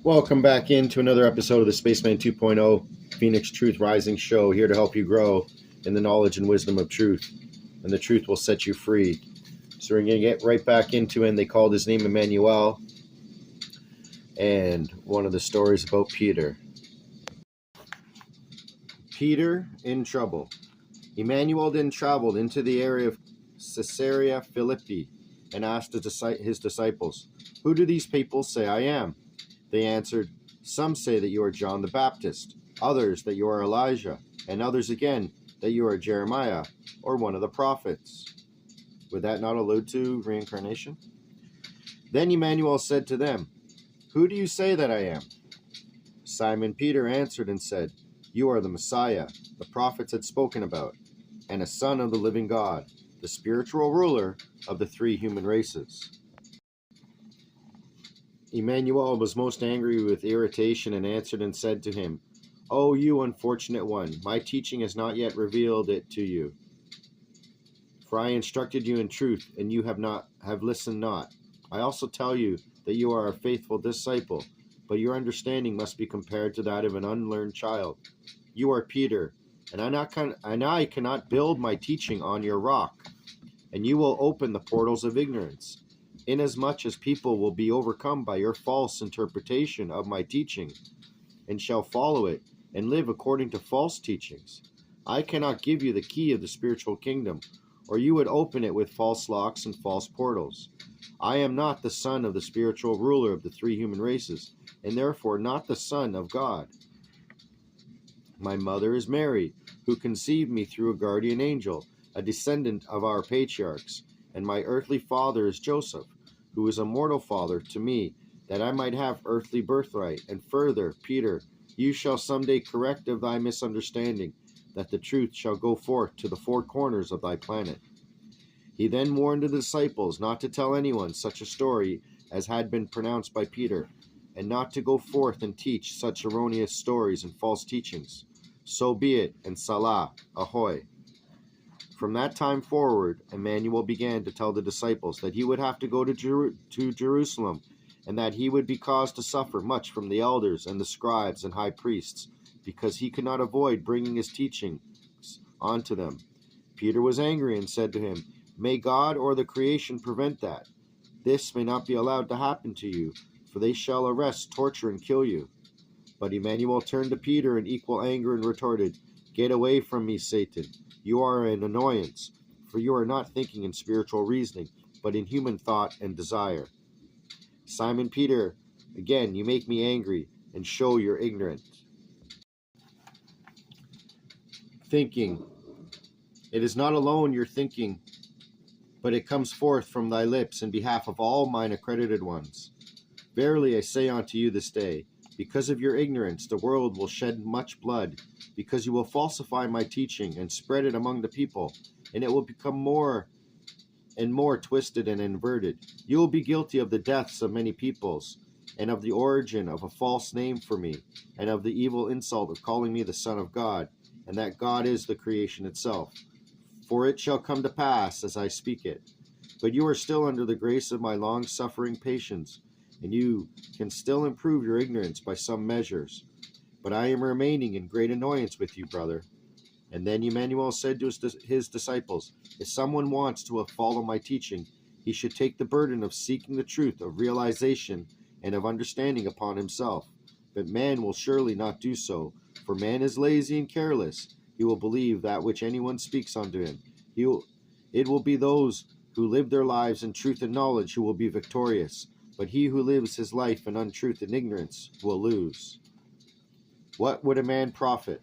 Welcome back into another episode of the Spaceman 2.0 Phoenix Truth Rising Show, here to help you grow in the knowledge and wisdom of truth, and the truth will set you free. So we're going to get right back into it, and they called his name IMMANUEL, and one of the stories about Peter. Peter in trouble. Emmanuel then traveled into the area of Caesarea Philippi and asked his disciples, "Who do these people say I am?" They answered, "Some say that you are John the Baptist, others that you are Elijah, and others again that you are Jeremiah or one of the prophets." Would that not allude to reincarnation? Then Emmanuel said to them, "Who do you say that I am?" Simon Peter answered and said, "You are the Messiah, the prophets had spoken about, and a son of the living God, the spiritual ruler of the three human races." Emmanuel was most angry with irritation and answered and said to him, "O you unfortunate one, my teaching has not yet revealed it to you. For I instructed you in truth, and you have listened not. I also tell you that you are a faithful disciple, but your understanding must be compared to that of an unlearned child. You are Peter, and I cannot build my teaching on your rock, and you will open the portals of ignorance, inasmuch as people will be overcome by your false interpretation of my teaching, and shall follow it, and live according to false teachings. I cannot give you the key of the spiritual kingdom, or you would open it with false locks and false portals. I am not the son of the spiritual ruler of the three human races, and therefore not the son of God. My mother is Mary, who conceived me through a guardian angel, a descendant of our patriarchs, and my earthly father is Joseph, who is a mortal father to me, that I might have earthly birthright. And further, Peter, you shall someday correct of thy misunderstanding, that the truth shall go forth to the four corners of thy planet." He then warned the disciples not to tell anyone such a story as had been pronounced by Peter, and not to go forth and teach such erroneous stories and false teachings. So be it, and Salah, ahoy. From that time forward, Emmanuel began to tell the disciples that he would have to go to Jerusalem, and that he would be caused to suffer much from the elders and the scribes and high priests, because he could not avoid bringing his teachings onto them. Peter was angry and said to him, "May God or the creation prevent that. This may not be allowed to happen to you, for they shall arrest, torture, and kill you." But Emmanuel turned to Peter in equal anger and retorted, "Get away from me, Satan. You are an annoyance, for you are not thinking in spiritual reasoning, but in human thought and desire." Simon Peter, again, you make me angry and show you're ignorant. Thinking. It is not alone your thinking, but it comes forth from thy lips in behalf of all mine accredited ones. Verily I say unto you this day, because of your ignorance the world will shed much blood, because you will falsify my teaching and spread it among the people, and it will become more and more twisted and inverted. You will be guilty of the deaths of many peoples, and of the origin of a false name for me, and of the evil insult of calling me the Son of God, and that God is the creation itself. For it shall come to pass as I speak it. But you are still under the grace of my long-suffering patience, and you can still improve your ignorance by some measures. But I am remaining in great annoyance with you, brother. And then Emmanuel said to his disciples, "If someone wants to follow my teaching, he should take the burden of seeking the truth of realization and of understanding upon himself. But man will surely not do so, for man is lazy and careless. He will believe that which anyone speaks unto him. It will be those who live their lives in truth and knowledge who will be victorious, but he who lives his life in untruth and ignorance will lose." What would a man profit?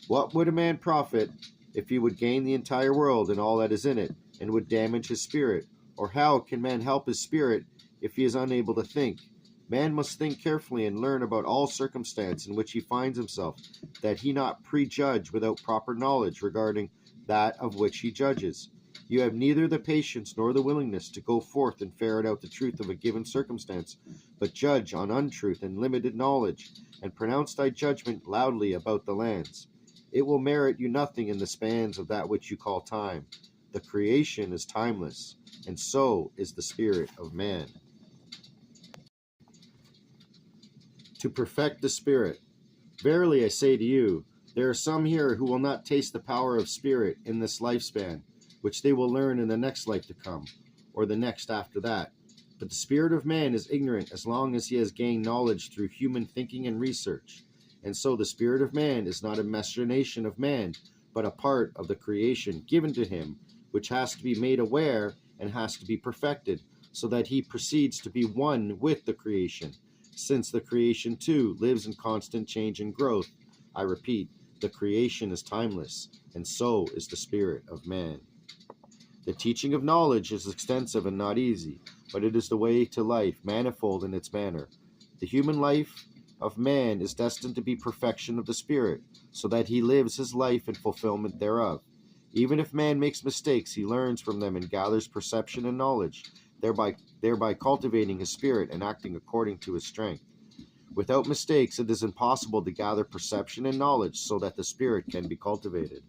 What would a man profit if he would gain the entire world and all that is in it, and would damage his spirit? Or how can man help his spirit if he is unable to think? Man must think carefully and learn about all circumstance in which he finds himself, that he not prejudge without proper knowledge regarding that of which he judges. You have neither the patience nor the willingness to go forth and ferret out the truth of a given circumstance, but judge on untruth and limited knowledge, and pronounce thy judgment loudly about the lands. It will merit you nothing in the spans of that which you call time. The creation is timeless, and so is the spirit of man. to perfect the spirit. Verily I say to you, there are some here who will not taste the power of spirit in this lifespan, which they will learn in the next life to come, or the next after that. But the spirit of man is ignorant as long as he has gained knowledge through human thinking and research. And so the spirit of man is not a machination of man, but a part of the creation given to him, which has to be made aware and has to be perfected, so that he proceeds to be one with the creation, since the creation too lives in constant change and growth. I repeat, the creation is timeless, and so is the spirit of man. The teaching of knowledge is extensive and not easy, but it is the way to life, manifold in its manner. The human life of man is destined to be perfection of the spirit, so that he lives his life in fulfillment thereof. Even if man makes mistakes, he learns from them and gathers perception and knowledge, thereby cultivating his spirit and acting according to his strength. Without mistakes, it is impossible to gather perception and knowledge so that the spirit can be cultivated.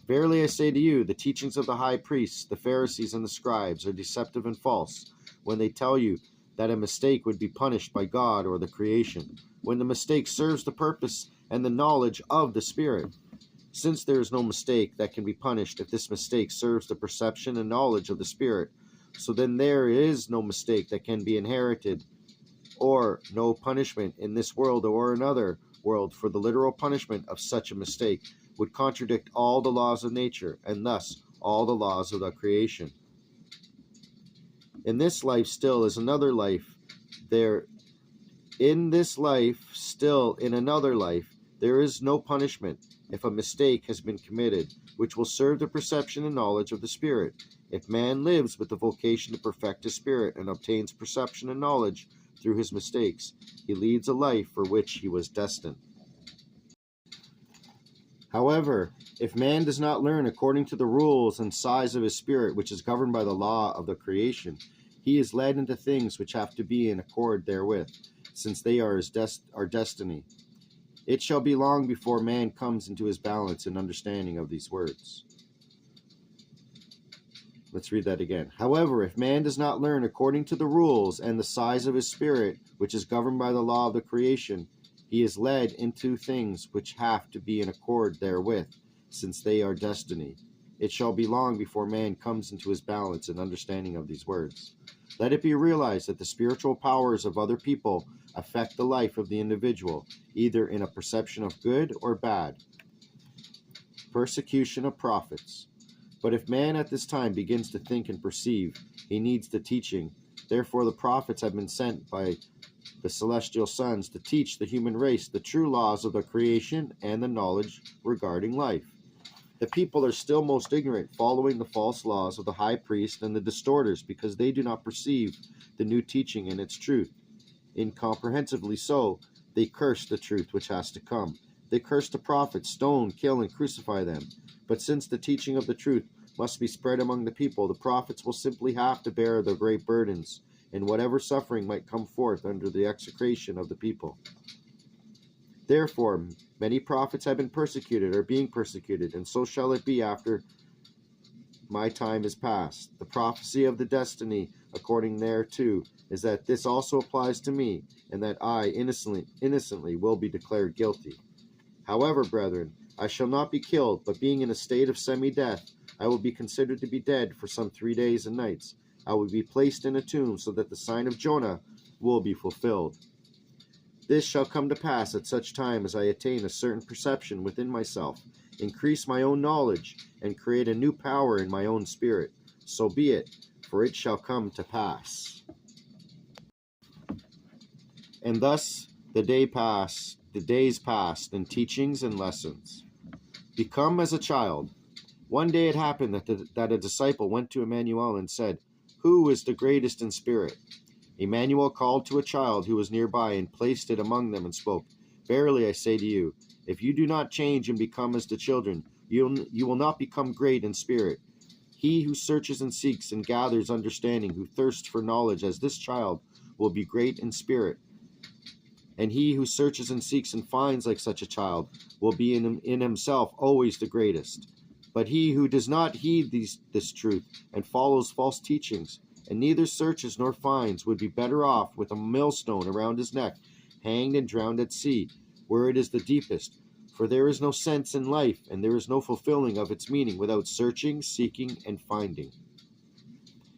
Verily I say to you, the teachings of the high priests, the Pharisees, and the scribes are deceptive and false, when they tell you that a mistake would be punished by God or the creation, when the mistake serves the purpose and the knowledge of the spirit. Since there is no mistake that can be punished if this mistake serves the perception and knowledge of the spirit, so then there is no mistake that can be inherited, or no punishment in this world or another world, for the literal punishment of such a mistake would contradict all the laws of nature, and thus all the laws of the creation. In this life still is another life. In this life still in another life, there is no punishment if a mistake has been committed, which will serve the perception and knowledge of the spirit. If man lives with the vocation to perfect his spirit and obtains perception and knowledge through his mistakes, he leads a life for which he was destined. However, if man does not learn according to the rules and size of his spirit, which is governed by the law of the creation, he is led into things which have to be in accord therewith, since they are our destiny. It shall be long before man comes into his balance and understanding of these words. Let's read that again. However, if man does not learn according to the rules and the size of his spirit, which is governed by the law of the creation, he is led into things which have to be in accord therewith, since they are destiny. It shall be long before man comes into his balance and understanding of these words. Let it be realized that the spiritual powers of other people affect the life of the individual, either in a perception of good or bad. Persecution of prophets. But if man at this time begins to think and perceive, he needs the teaching. Therefore the prophets have been sent by the celestial sons to teach the human race the true laws of the creation and the knowledge regarding life. The people are still most ignorant, following the false laws of the high priest and the distorters, because they do not perceive the new teaching and its truth. Incomprehensibly so, they curse the truth which has to come. They curse the prophets, stone, kill, and crucify them. But since the teaching of the truth must be spread among the people, the prophets will simply have to bear the great burdens, and whatever suffering might come forth under the execration of the people. Therefore, many prophets have been persecuted, or being persecuted, and so shall it be after my time is past. The prophecy of the destiny, according thereto, is that this also applies to me, and that I innocently will be declared guilty. However, brethren, I shall not be killed, but being in a state of semi-death, I will be considered to be dead for some 3 days and nights. I will be placed in a tomb, so that the sign of Jonah will be fulfilled. This shall come to pass at such time as I attain a certain perception within myself, increase my own knowledge, and create a new power in my own spirit. So be it, for it shall come to pass. And thus the days passed in teachings and lessons. Become as a child. One day it happened that a disciple went to Immanuel and said, "Who is the greatest in spirit?" Immanuel called to a child who was nearby and placed it among them and spoke, "Verily I say to you, if you do not change and become as the children, you will not become great in spirit. He who searches and seeks and gathers understanding, who thirsts for knowledge as this child, will be great in spirit. And he who searches and seeks and finds like such a child will be in himself always the greatest. But he who does not heed this truth and follows false teachings, and neither searches nor finds, would be better off with a millstone around his neck, hanged and drowned at sea, where it is the deepest. For there is no sense in life, and there is no fulfilling of its meaning without searching, seeking, and finding.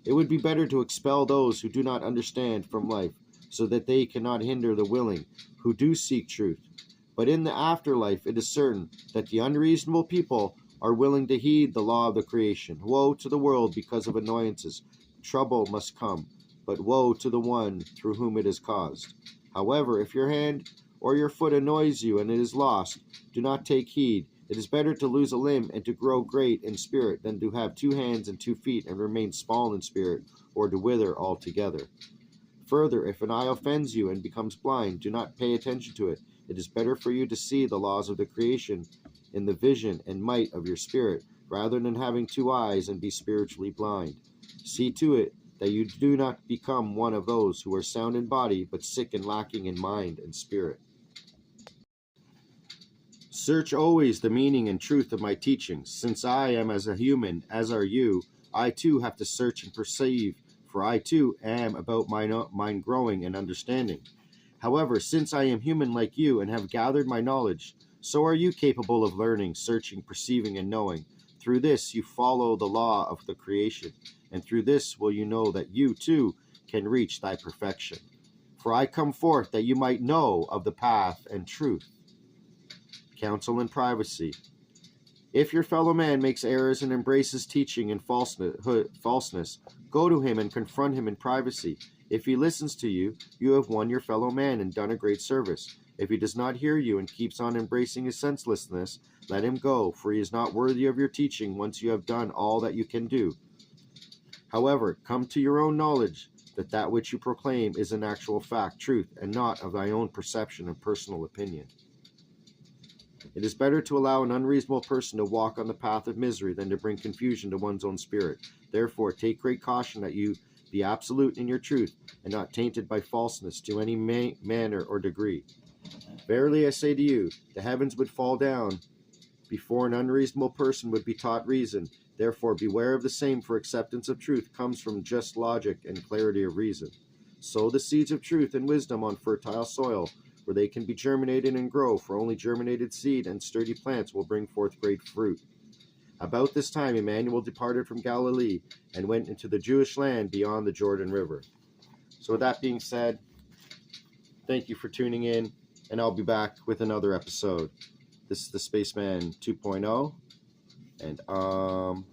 It would be better to expel those who do not understand from life, so that they cannot hinder the willing, who do seek truth. But in the afterlife it is certain that the unreasonable people are willing to heed the law of the creation. Woe to the world because of annoyances. Trouble must come, but woe to the one through whom it is caused. However, if your hand or your foot annoys you and it is lost, do not take heed. It is better to lose a limb and to grow great in spirit than to have 2 hands and 2 feet and remain small in spirit, or to wither altogether. Further, if an eye offends you and becomes blind, do not pay attention to it. It is better for you to see the laws of the creation in the vision and might of your spirit, rather than having 2 eyes and be spiritually blind. See to it that you do not become one of those who are sound in body, but sick and lacking in mind and spirit. Search always the meaning and truth of my teachings. Since I am as a human, as are you, I too have to search and perceive, for I too am about mine growing and understanding. However, since I am human like you and have gathered my knowledge, so are you capable of learning, searching, perceiving, and knowing. Through this you follow the law of the creation, and through this will you know that you too can reach thy perfection. For I come forth that you might know of the path and truth. Counsel in privacy. If your fellow man makes errors and embraces teaching and falseness, go to him and confront him in privacy. If he listens to you, you have won your fellow man and done a great service. If he does not hear you and keeps on embracing his senselessness, let him go, for he is not worthy of your teaching once you have done all that you can do. However, come to your own knowledge that that which you proclaim is an actual fact, truth, and not of thy own perception and personal opinion. It is better to allow an unreasonable person to walk on the path of misery than to bring confusion to one's own spirit. Therefore, take great caution that you be absolute in your truth, and not tainted by falseness to any manner or degree. Verily I say to you, the heavens would fall down before an unreasonable person would be taught reason. Therefore, beware of the same, for acceptance of truth comes from just logic and clarity of reason. Sow the seeds of truth and wisdom on fertile soil, where they can be germinated and grow, for only germinated seed and sturdy plants will bring forth great fruit. About this time Emmanuel departed from Galilee and went into the Jewish land beyond the Jordan River. So with that being said, thank you for tuning in, and I'll be back with another episode. This is the Spaceman 2.0, and out.